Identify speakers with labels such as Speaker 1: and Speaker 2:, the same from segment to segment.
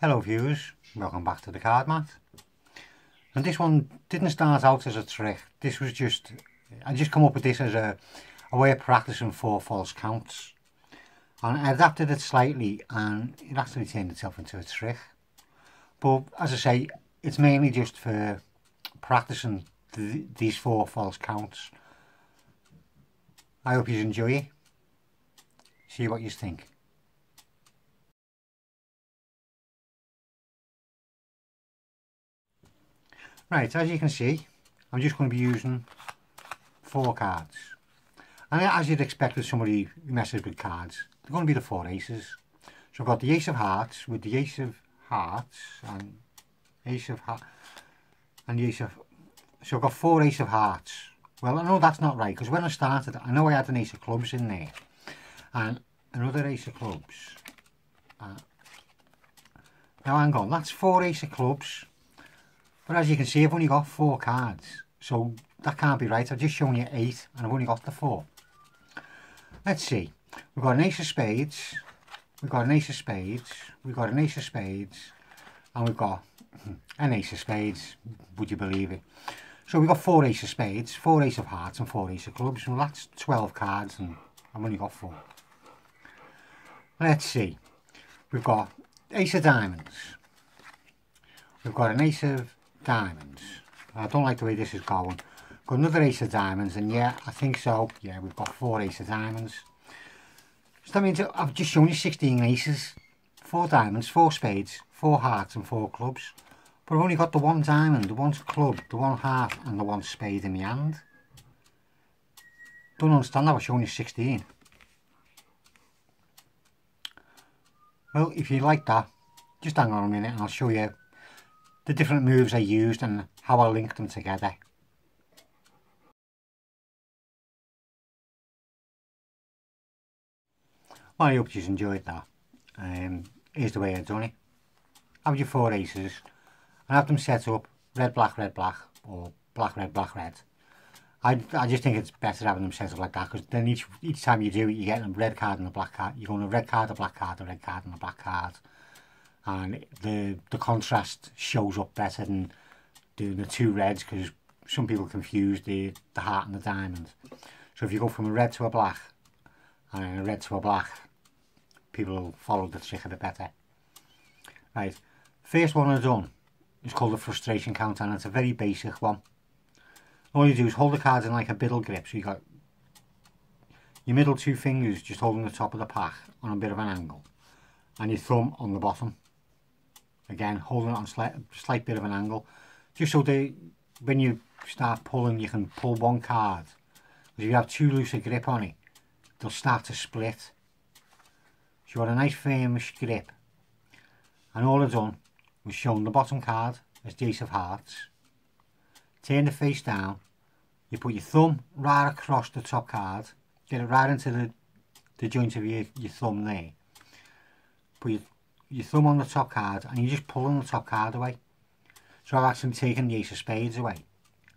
Speaker 1: Hello viewers, welcome back to the card mat. And this one didn't start out as a trick. This was just, I just come up with this as a way of practicing 4 false counts. And I adapted it slightly and it actually turned itself into a trick. But as I say, it's mainly just for practicing these 4 false counts. I hope you enjoy it. See what you think. Right, as you can see, I'm just going to be using 4 cards. And as you'd expect with somebody who messes with cards, they're going to be the 4 aces. So I've got the ace of hearts with the ace of hearts and ace of hearts and the ace of... So I've got 4 ace of hearts. Well, I know that's not right, because when I started, I know I had an ace of clubs in there. And another ace of clubs. Now hang on, that's 4 ace of clubs. But as you can see, I've only got 4 cards, so that can't be right. I've just shown you 8 and I've only got the 4. Let's see. We've got an ace of spades, we've got an ace of spades, we've got an ace of spades, and we've got an ace of spades, would you believe it? So we've got 4 ace of spades, 4 ace of hearts and 4 ace of clubs. Well, that's 12 cards and I've only got 4. Let's see. We've got ace of diamonds. We've got an ace of diamonds. I don't like the way this is going. Got another ace of diamonds, and yeah, I think so. Yeah, we've got 4 ace of diamonds. So that means I've just shown you 16 aces, 4 diamonds, 4 spades, 4 hearts and 4 clubs. But I've only got the 1 diamond, the 1 club, the 1 heart and the 1 spade in my hand. Don't understand how I've shown you 16. Well, if you like that, just hang on a minute and I'll show you the different moves I used and how I linked them together. Well, I hope you enjoyed that. Here's the way I've done it. Have your 4 aces and have them set up red, black, or black, red, red. I just think it's better having them set up like that, because then each time you do it, you get a red card and a black card. You're going a red card, a black card, a red card and a black card. And the contrast shows up better than doing the 2 reds, because some people confuse the heart and the diamond. So if you go from a red to a black and a red to a black, people will follow the trick a bit better. Right, first one I've done is called a frustration count, and it's a very basic one. All you do is hold the cards in like a biddle grip, so you got your middle 2 fingers just holding the top of the pack on a bit of an angle, and your thumb on the bottom. Again, holding it on a slight bit of an angle, just so when you start pulling, you can pull 1 card. Because if you have too loose a grip on it, they'll start to split. So you want a nice firmish grip. And all I've done was shown the bottom card as the ace of hearts. Turn the face down. You put your thumb right across the top card. Get it right into the joint of your thumb there. Put your thumb on the top card and you're just pulling the top card away. So I've actually taken the ace of spades away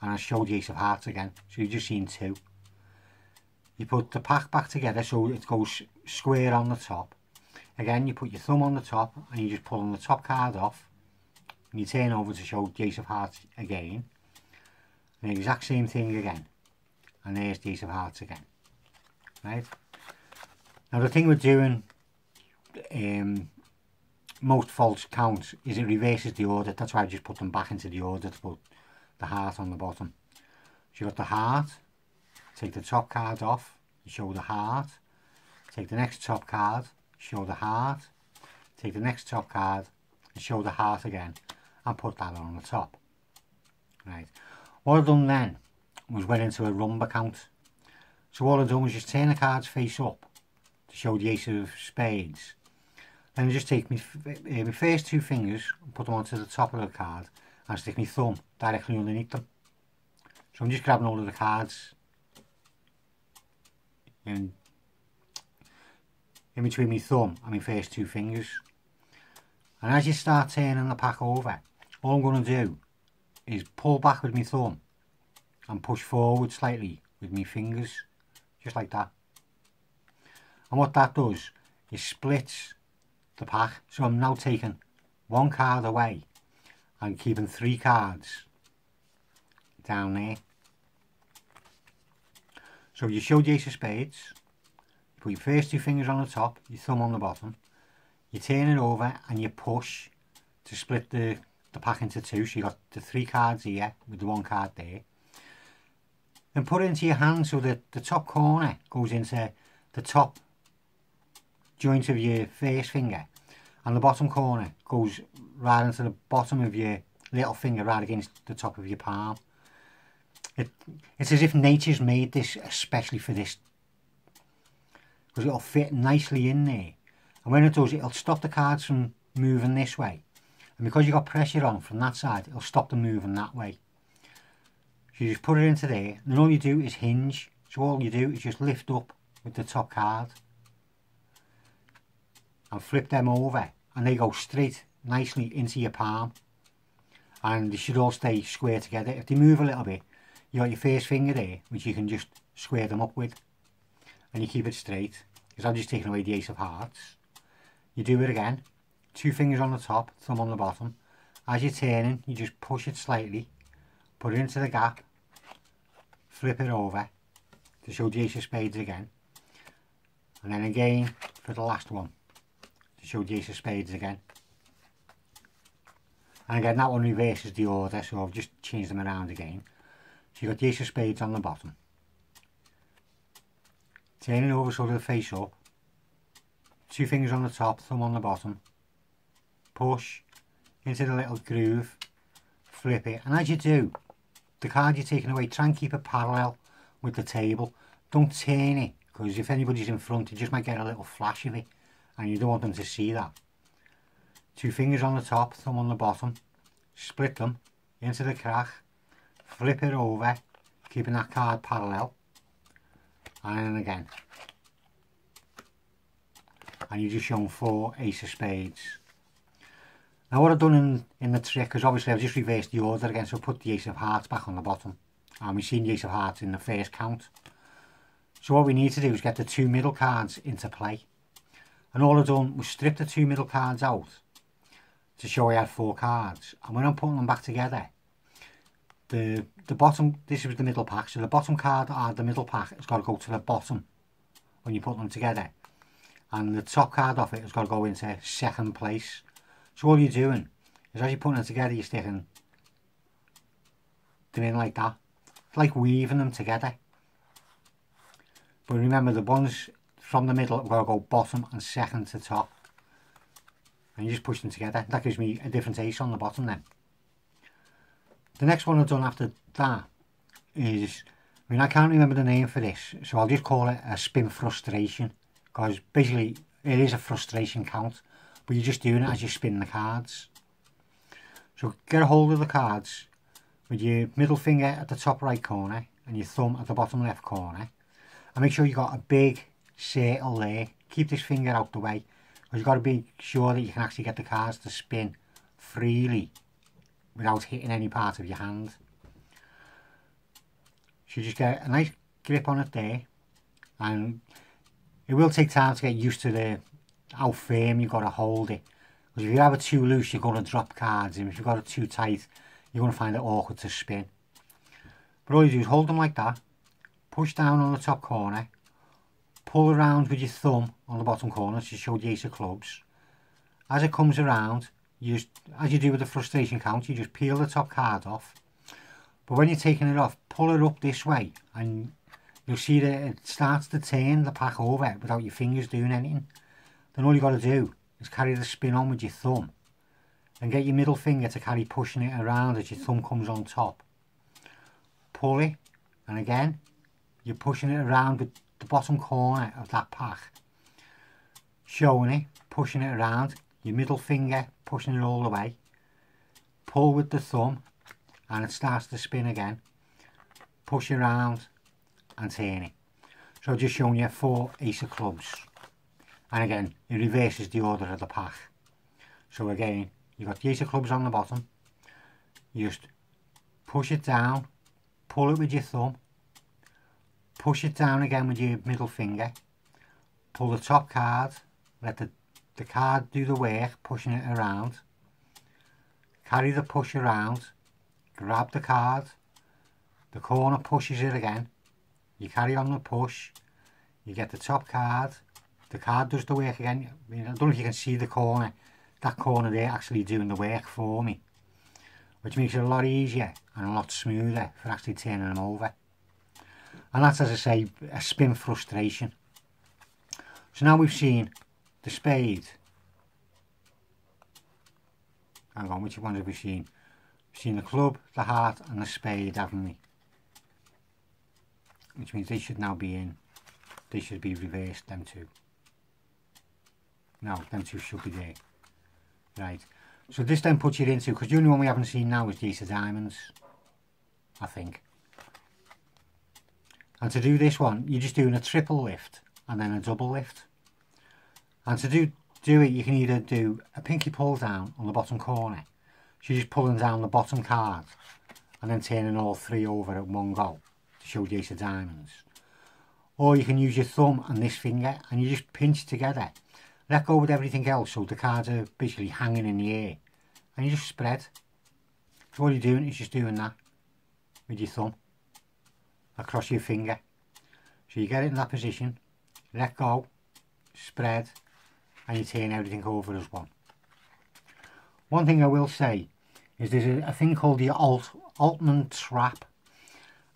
Speaker 1: and I showed the ace of hearts again, so you've just seen 2. You put the pack back together so it goes square on the top. Again, you put your thumb on the top and you're just pulling the top card off, and you turn over to show the ace of hearts again, and the exact same thing again, and there's the ace of hearts again. Right, now the thing with doing most false counts is it reverses the order. That's why I just put them back into the order to put the heart on the bottom. So you've got the heart, take the top card off, show the heart, take the next top card, show the heart, take the next top card and show the heart again, and put that on the top. Right, what I've done then was went into a rumba count. So all I've done was just turn the cards face up to show the ace of spades. Then I just take my first 2 fingers and put them onto the top of the card and stick my thumb directly underneath them. So I'm just grabbing all of the cards in between my thumb and my first 2 fingers. And as you start turning the pack over, all I'm going to do is pull back with my thumb and push forward slightly with my fingers, just like that. And what that does is splits the pack. So I'm now taking one card away and keeping 3 cards down there. So you show the ace of spades, you put your first 2 fingers on the top, your thumb on the bottom, you turn it over and you push to split the pack into 2, so you got the 3 cards here with the 1 card there. Then put it into your hand so that the top corner goes into the top joint of your first finger, and the bottom corner goes right into the bottom of your little finger, right against the top of your palm. It's as if nature's made this especially for this, because it'll fit nicely in there, and when it does, it'll stop the cards from moving this way, and because you've got pressure on from that side, it'll stop them moving that way. So you just put it into there, and then all you do is hinge. So all you do is just lift up with the top card and flip them over, and they go straight nicely into your palm, and they should all stay square together. If they move a little bit, you got your first finger there, which you can just square them up with, and you keep it straight, because I've just taken away the ace of hearts. You do it again, 2 fingers on the top, thumb on the bottom. As you're turning, you just push it slightly, put it into the gap, flip it over to show the ace of spades again, and then again for the last one to show the ace of spades again. And again, that one reverses the order, so I've just changed them around again. So you've got the ace of spades on the bottom, turn it over so they'll face up, 2 fingers on the top, thumb on the bottom, push into the little groove, flip it, and as you do, the card you're taking away, try and keep it parallel with the table. Don't turn it, because if anybody's in front, you just might get a little flash of it, and you don't want them to see that. 2 fingers on the top, thumb on the bottom, split them into the crack, flip it over, keeping that card parallel, and then again. And you've just shown 4 ace of spades. Now what I've done in the trick, because obviously I've just reversed the order again, so I've put the ace of hearts back on the bottom, and we've seen the ace of hearts in the first count. So what we need to do is get the 2 middle cards into play, and all I've done was strip the 2 middle cards out to show I had 4 cards, and when I'm putting them back together, the bottom, this was the middle pack, so the bottom card or the middle pack has got to go to the bottom when you put them together, and the top card off it has got to go into 2nd place. So all you're doing is, as you're putting them together, you're sticking them in like that. It's like weaving them together. But remember, the ones from the middle have got to go bottom and 2nd to top. And you just push them together. That gives me a different ace on the bottom then. The next one I've done after that is, I mean, I can't remember the name for this, so I'll just call it a spin frustration, because basically it is a frustration count, but you're just doing it as you spin the cards. So get a hold of the cards with your middle finger at the top right corner and your thumb at the bottom left corner, and make sure you've got a big circle there. Keep this finger out the way, because you've got to be sure that you can actually get the cards to spin freely without hitting any part of your hand. So you just get a nice grip on it there, and it will take time to get used to how firm you've got to hold it, because if you have it too loose, you're going to drop cards, and if you've got it too tight, you're going to find it awkward to spin. But all you do is hold them like that, push down on the top corner, pull around with your thumb on the bottom corner to show the ace of clubs. As it comes around, you just, as you do with the frustration count, you just peel the top card off, but when you're taking it off, pull it up this way, and you'll see that it starts to turn the pack over without your fingers doing anything. Then all you got to do is carry the spin on with your thumb, and get your middle finger to carry pushing it around as your thumb comes on top. Pull it, and again you're pushing it around with the bottom corner of that pack, showing it, pushing it around, your middle finger pushing it all the way, pull with the thumb, and it starts to spin again, push around and turn it. So just showing you 4 ace of clubs, and again it reverses the order of the pack. So again, you've got the ace of clubs on the bottom, you just push it down, pull it with your thumb, push it down again with your middle finger, pull the top card, let the card do the work, pushing it around, carry the push around, grab the card, the corner pushes it again, you carry on the push, you get the top card, the card does the work again. I don't know if you can see the corner, that corner there actually doing the work for me, which makes it a lot easier and a lot smoother for actually turning them over. And that's, as I say, a spin frustration. So now we've seen the spade. Hang on, which ones have we seen? We've seen the club, the heart and the spade, haven't we? Which means they should now be in. They should be reversed, them two. No, them two should be there. Right. So this then puts you into, because the only one we haven't seen now is the ace of diamonds, I think. And to do this one, you're just doing a triple lift and then a double lift. And to do it, you can either do a pinky pull down on the bottom corner. So you're just pulling down the bottom card and then turning all three over at one go to show the ace of diamonds. Or you can use your thumb and this finger and you just pinch together. Let go with everything else so the cards are basically hanging in the air. And you just spread. So all you're doing is just doing that with your thumb across your finger. So you get it in that position, let go, spread, and you turn everything over as one. One thing I will say is there's a thing called the Altman trap.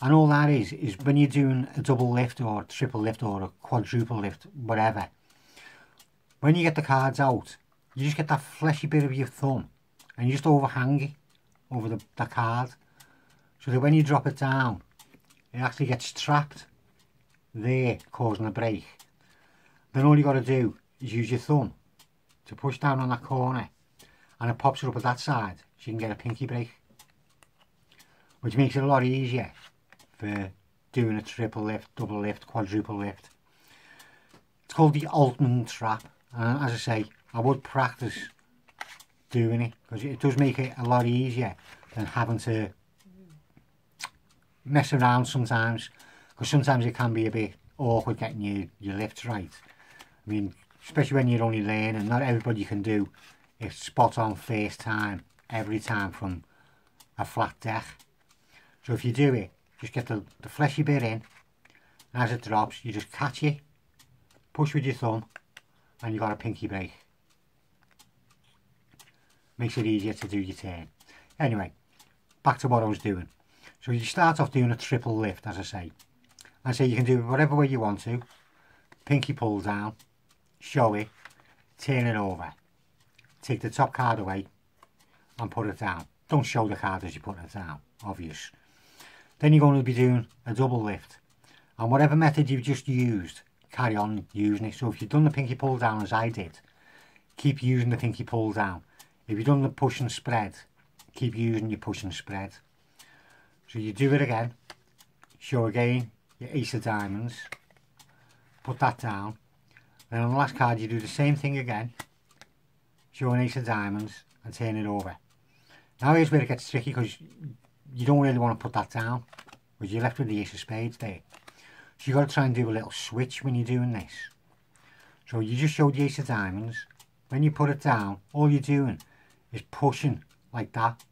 Speaker 1: And all that is when you're doing a double lift or a triple lift or a quadruple lift, whatever, when you get the cards out, you just get that fleshy bit of your thumb and you just overhang it over the card, so that when you drop it down, it actually gets trapped there, causing a break. Then all you got to do is use your thumb to push down on that corner and it pops it up at that side so you can get a pinky break, which makes it a lot easier for doing a triple lift, double lift, quadruple lift. It's called the Altman trap, and as I say, I would practice doing it because it does make it a lot easier than having to mess around sometimes, because sometimes it can be a bit awkward getting your lifts right. I mean, especially when you're only learning, not everybody can do it spot on first time every time from a flat deck. So if you do it, just get the fleshy bit in, and as it drops you just catch it, push with your thumb, and you got a pinky break. Makes it easier to do your turn. Anyway, back to what I was doing. So you start off doing a triple lift, as I say. I say you can do it whatever way you want to. Pinky pull down, show it, turn it over, take the top card away and put it down. Don't show the card as you put it down, obvious. Then you're going to be doing a double lift, and whatever method you've just used, carry on using it. So if you've done the pinky pull down as I did, keep using the pinky pull down. If you've done the push and spread, keep using your push and spread. So you do it again, show again your ace of diamonds, put that down, then on the last card you do the same thing again, show an ace of diamonds and turn it over. Now here's where it gets tricky, because you don't really want to put that down because you're left with the ace of spades there. So you've got to try and do a little switch when you're doing this. So you just show the ace of diamonds, when you put it down all you're doing is pushing like that.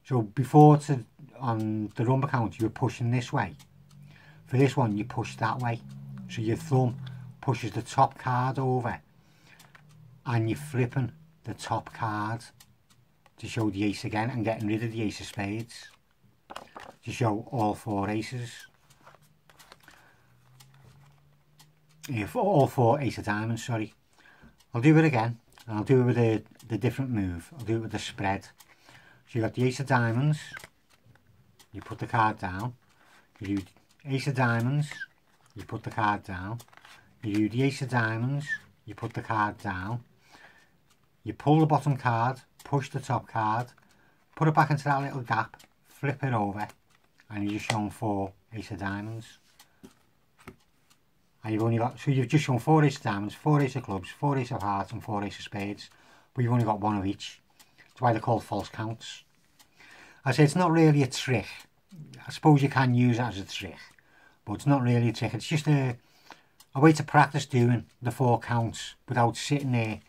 Speaker 1: So before on the rumba count you were pushing this way. For this one you push that way. So your thumb pushes the top card over and you're flipping the top card to show the ace again and getting rid of the ace of spades to show all four aces. For all four ace of diamonds, sorry. I'll do it again, and I'll do it with the different move. I'll do it with the spread. So you got the ace of diamonds, you put the card down, you do ace of diamonds, you put the card down, you do the ace of diamonds, you put the card down, you pull the bottom card, push the top card, put it back into that little gap, flip it over, and you're just showing four ace of diamonds. And you've only got, so you've just shown four ace of diamonds, four ace of clubs, four ace of hearts and four ace of spades, but you've only got one of each. That's why they're called false counts. I say it's not really a trick. I suppose you can use it as a trick, but it's not really a trick. It's just a way to practice doing the four counts without sitting there,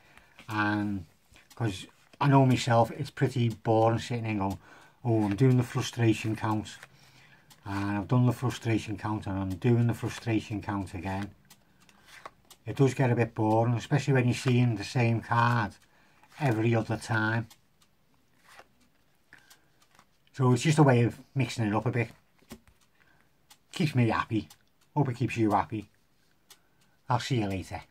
Speaker 1: and because I know myself, it's pretty boring sitting and going, oh, I'm doing the frustration count, and I've done the frustration count, and I'm doing the frustration count again. It does get a bit boring, especially when you're seeing the same card every other time. So it's just a way of mixing it up a bit. Keeps me happy. Hope it keeps you happy. I'll see you later.